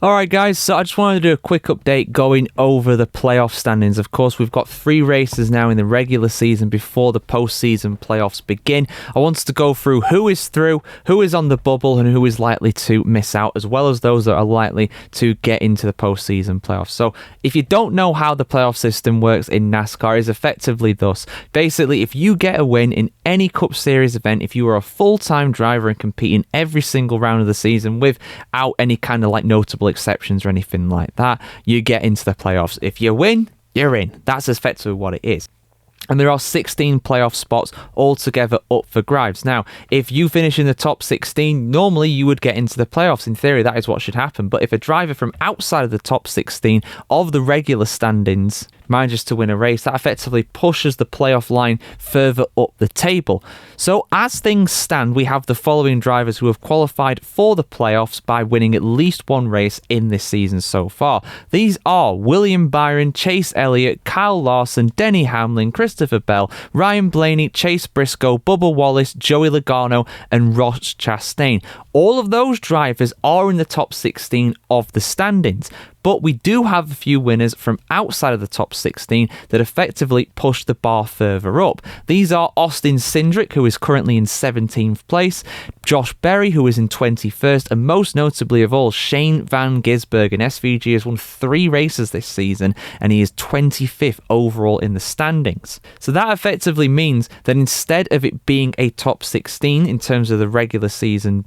Alright guys, so I just wanted to do a quick update going over the playoff standings. Of course, we've got 3 races now in the regular season before the postseason playoffs begin. I wanted to go through who is through, who is on the bubble, and who is likely to miss out, as well as those that are likely to get into the postseason playoffs. So if you don't know how the playoff system works in NASCAR, it's effectively thus. Basically, if you get a win in any Cup Series event, if you are a full-time driver and competing every single round of the season without any kind of like notable exceptions or anything like that, you get into the playoffs. If you win, you're in. That's effectively what it is. And there are 16 playoff spots altogether up for grabs. Now, if you finish in the top 16, normally you would get into the playoffs. In theory, that is what should happen. But if a driver from outside of the top 16 of the regular standings manages to win a race, that effectively pushes the playoff line further up the table. So as things stand, we have the following drivers who have qualified for the playoffs by winning at least one race in this season so far. These are William Byron, Chase Elliott, Kyle Larson, Denny Hamlin, Christopher Bell, Ryan Blaney, Chase Briscoe, Bubba Wallace, Joey Logano, and Ross Chastain. All of those drivers are in the top 16 of the standings. But we do have a few winners from outside of the top 16 that effectively push the bar further up. These are Austin Cindric, who is currently in 17th place, Josh Berry, who is in 21st, and most notably of all, Shane Van Gisbergen. SVG has won 3 races this season, and he is 25th overall in the standings. So that effectively means that instead of it being a top 16 in terms of the regular season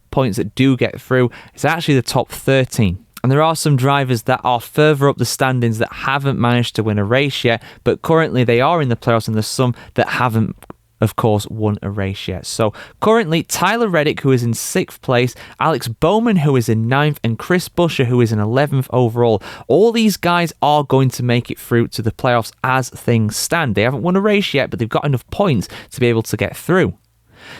points that do get through, it's actually the top 13. And there are some drivers that are further up the standings that haven't managed to win a race yet, but currently they are in the playoffs, and there's some that haven't, of course, won a race yet. So currently, Tyler Reddick, who is in 6th place, Alex Bowman, who is in 9th, and Chris Buescher, who is in 11th overall. All these guys are going to make it through to the playoffs as things stand. They haven't won a race yet, but they've got enough points to be able to get through.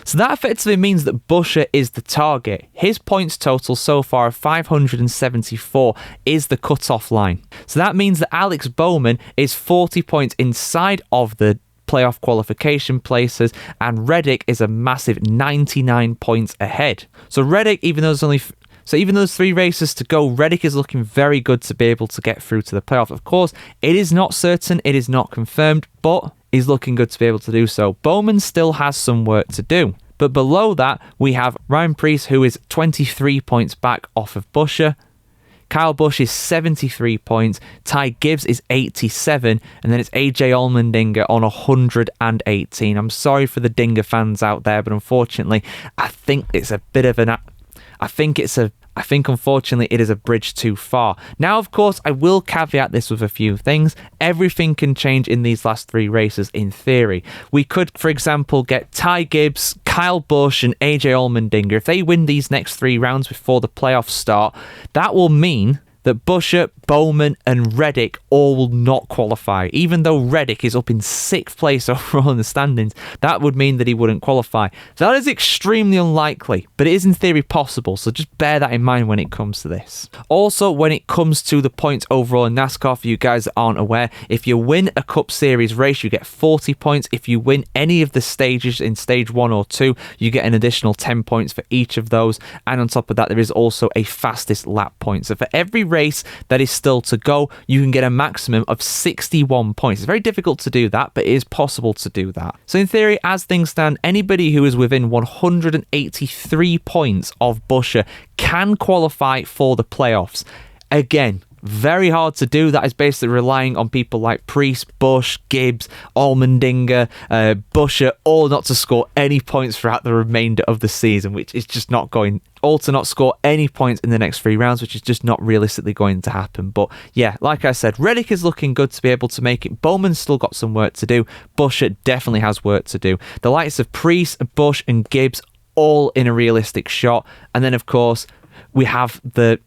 So that effectively means that Buescher is the target. His points total so far of 574 is the cutoff line. So that means that Alex Bowman is 40 points inside of the playoff qualification places, and Reddick is a massive 99 points ahead. So Reddick, even though there's 3 races to go, Reddick is looking very good to be able to get through to the playoff. Of course, it is not certain, it is not confirmed, but he's looking good to be able to do so. Bowman still has some work to do. But below that, we have Ryan Preece, who is 23 points back off of Buescher. Kyle Busch is 73 points. Ty Gibbs is 87. And then it's AJ Allmendinger on 118. I'm sorry for the Dinger fans out there, but unfortunately, I think unfortunately it is a bridge too far. Now, of course, I will caveat this with a few things. Everything can change in these last 3 races in theory. We could, for example, get Ty Gibbs, Kyle Busch, and AJ Allmendinger. If they win these next 3 rounds before the playoffs start, that will mean that Buescher, Bowman, and Reddick all will not qualify. Even though Reddick is up in 6th place overall in the standings, that would mean that he wouldn't qualify. So that is extremely unlikely, but it is in theory possible, so just bear that in mind when it comes to this. Also, when it comes to the points overall in NASCAR, for you guys that aren't aware, if you win a Cup Series race, you get 40 points. If you win any of the stages in stage 1 or 2, you get an additional 10 points for each of those. And on top of that, there is also a fastest lap point. So for every race that is still to go, you can get a maximum of 61 points. It's very difficult to do that, but it is possible to do that. So in theory, as things stand, anybody who is within 183 points of Buescher can qualify for the playoffs. Again, very hard to do. That is basically relying on people like Preece, Busch, Gibbs, Allmendinger, Buescher, all not to score any points throughout the remainder of the season, which is just not going, all to not score any points in the next 3 rounds, which is just not realistically going to happen. But yeah, like I said, Reddick is looking good to be able to make it. Bowman's still got some work to do. Buescher definitely has work to do. The likes of Preece, Busch, and Gibbs all in a realistic shot. And then of course we have the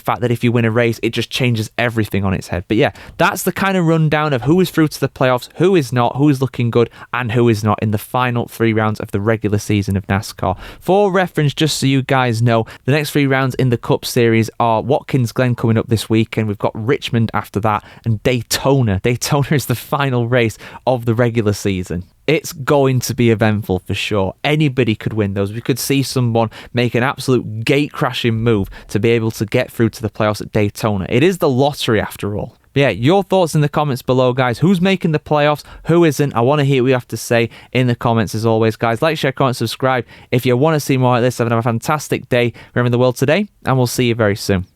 fact that if you win a race, it just changes everything on its head. But yeah, that's the kind of rundown of who is through to the playoffs, who is not, who is looking good, and who is not in the final 3 rounds of the regular season of NASCAR. For reference, just so you guys know, the next 3 rounds in the Cup Series are Watkins Glen coming up this weekend. We've got Richmond after that, and Daytona. Daytona is the final race of the regular season. It's going to be eventful for sure. Anybody could win those. We could see someone make an absolute gate-crashing move to be able to get through to the playoffs at Daytona. It is the lottery after all. But yeah, your thoughts in the comments below, guys. Who's making the playoffs? Who isn't? I want to hear what you have to say in the comments as always, guys. Like, share, comment, subscribe if you want to see more like this. Have a fantastic day. Remember the world today, and we'll see you very soon.